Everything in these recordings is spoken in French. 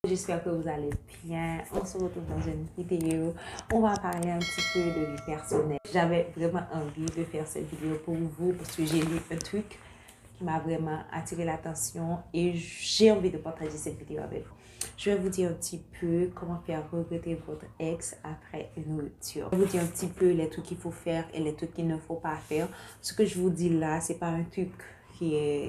J'espère que vous allez bien. On se retrouve dans une vidéo. On va parler un petit peu de vie personnelle. J'avais vraiment envie de faire cette vidéo pour vous parce que j'ai lu un truc qui m'a vraiment attiré l'attention et j'ai envie de partager cette vidéo avec vous. Je vais vous dire un petit peu comment faire regretter votre ex après une rupture. Je vais vous dire un petit peu les trucs qu'il faut faire et les trucs qu'il ne faut pas faire. Ce que je vous dis là, c'est pas un truc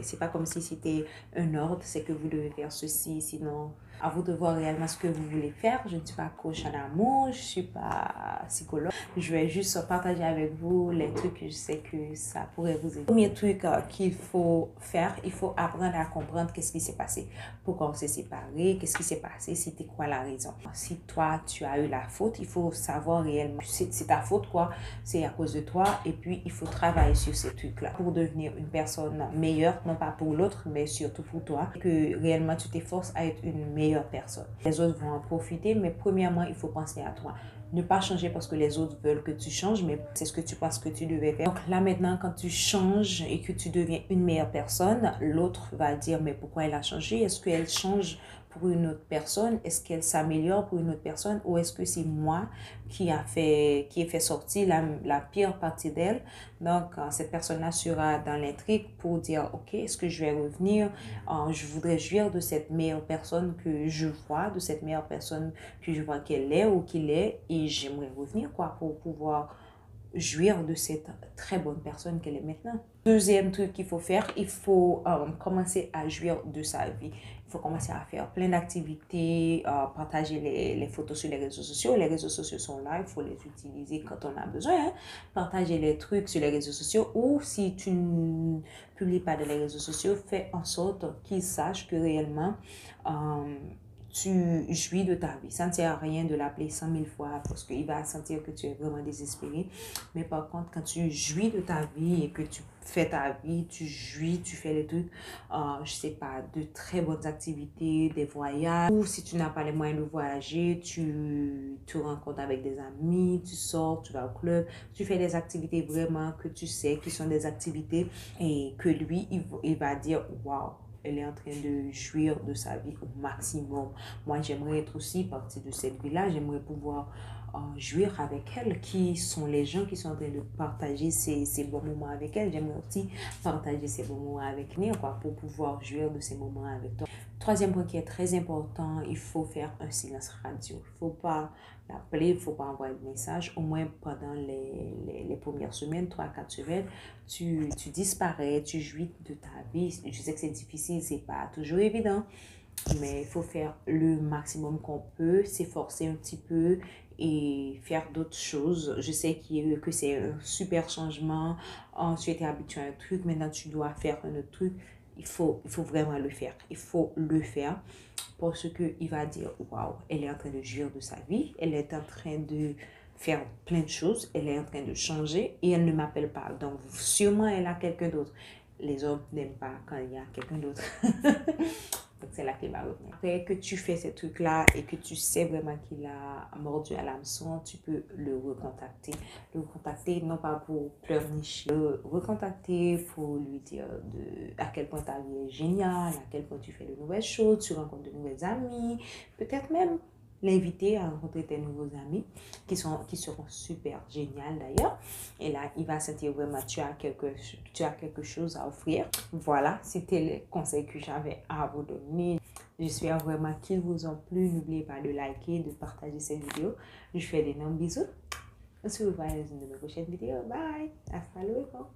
c'est pas comme si c'était un ordre, c'est que vous devez faire ceci, sinon à vous de voir réellement ce que vous voulez faire. Je ne suis pas coach en amour, je suis pas psychologue. Je vais juste partager avec vous les trucs que je sais que ça pourrait vous aider. Le premier truc qu'il faut faire, il faut apprendre à comprendre qu'est-ce qui s'est passé. Pourquoi on s'est séparés, qu'est-ce qui s'est passé, c'était quoi la raison. Si toi, tu as eu la faute, il faut savoir réellement c'est ta faute quoi, c'est à cause de toi et puis il faut travailler sur ces trucs-là pour devenir une personne meilleure, non pas pour l'autre, mais surtout pour toi, que réellement tu t'efforces à être une meilleure personne. Les autres vont en profiter, mais premièrement, il faut penser à toi. Ne pas changer parce que les autres veulent que tu changes, mais c'est ce que tu penses que tu devais faire. Donc là maintenant, quand tu changes et que tu deviens une meilleure personne, l'autre va dire mais pourquoi elle a changé? Est-ce qu'elle change pour une autre personne? Est-ce qu'elle s'améliore pour une autre personne? Ou est-ce que c'est moi qui ai fait sortir la pire partie d'elle? Donc cette personne-là sera dans l'intrigue pour dire ok, est-ce que je vais revenir? Je voudrais jouir de cette meilleure personne que je vois, de cette meilleure personne que je vois qu'elle est ou qu'il est, et j'aimerais revenir quoi pour pouvoir jouir de cette très bonne personne qu'elle est maintenant. Deuxième truc qu'il faut faire, il faut commencer à jouir de sa vie. Il faut commencer à faire plein d'activités, partager les photos sur les réseaux sociaux. Les réseaux sociaux sont là, il faut les utiliser quand on a besoin. Hein. Partager les trucs sur les réseaux sociaux ou si tu ne publies pas dans les réseaux sociaux, fais en sorte qu'ils sachent que réellement tu jouis de ta vie. Ça ne sert à rien de l'appeler 100 000 fois parce qu'il va sentir que tu es vraiment désespéré. Mais par contre, quand tu jouis de ta vie et que tu fais ta vie, tu jouis, tu fais les trucs, je sais pas, de très bonnes activités, des voyages. Ou si tu n'as pas les moyens de voyager, tu te rencontres avec des amis, tu sors, tu vas au club, tu fais des activités vraiment que tu sais qui sont des activités et que lui, il va dire « Waouh ». Elle est en train de jouir de sa vie au maximum. Moi, j'aimerais être aussi partie de cette vie-là. J'aimerais pouvoir jouir avec elle. Qui sont les gens qui sont en train de partager ces bons moments avec elle. J'aimerais aussi partager ces bons moments avec nous quoi, pour pouvoir jouir de ces moments avec toi. Troisième point qui est très important, il faut faire un silence radio. Il ne faut pas l'appeler, il ne faut pas envoyer de message. Au moins pendant les premières semaines, 3-4 semaines, tu disparais, tu jouis de ta vie. Je sais que c'est difficile, c'est pas toujours évident, mais il faut faire le maximum qu'on peut, s'efforcer un petit peu et faire d'autres choses. Je sais que c'est un super changement. Tu étais habitué à un truc, maintenant tu dois faire un autre truc. Il faut vraiment le faire. Il faut le faire parce qu'il va dire waouh, elle est en train de jouir de sa vie, elle est en train de faire plein de choses, elle est en train de changer et elle ne m'appelle pas. Donc, sûrement, elle a quelqu'un d'autre. Les hommes n'aiment pas quand il y a quelqu'un d'autre. Donc, c'est là qu'il va revenir. Après que tu fais ces trucs-là et que tu sais vraiment qu'il a mordu à l'hameçon, tu peux le recontacter. Le recontacter, non pas pour pleurnicher, le recontacter pour lui dire à quel point ta vie est géniale, à quel point tu fais de nouvelles choses, tu rencontres de nouvelles amies, peut-être même l'inviter à rencontrer tes nouveaux amis qui seront super géniales d'ailleurs. Et là, il va sentir vraiment tu as quelque chose à offrir. Voilà, c'était les conseils que j'avais à vous donner. J'espère vraiment qu'ils vous ont plu. N'oubliez pas de liker, de partager cette vidéo. Je fais d'énormes bisous. On se revoit dans une de mes prochaines vidéos. Bye! Hasta luego!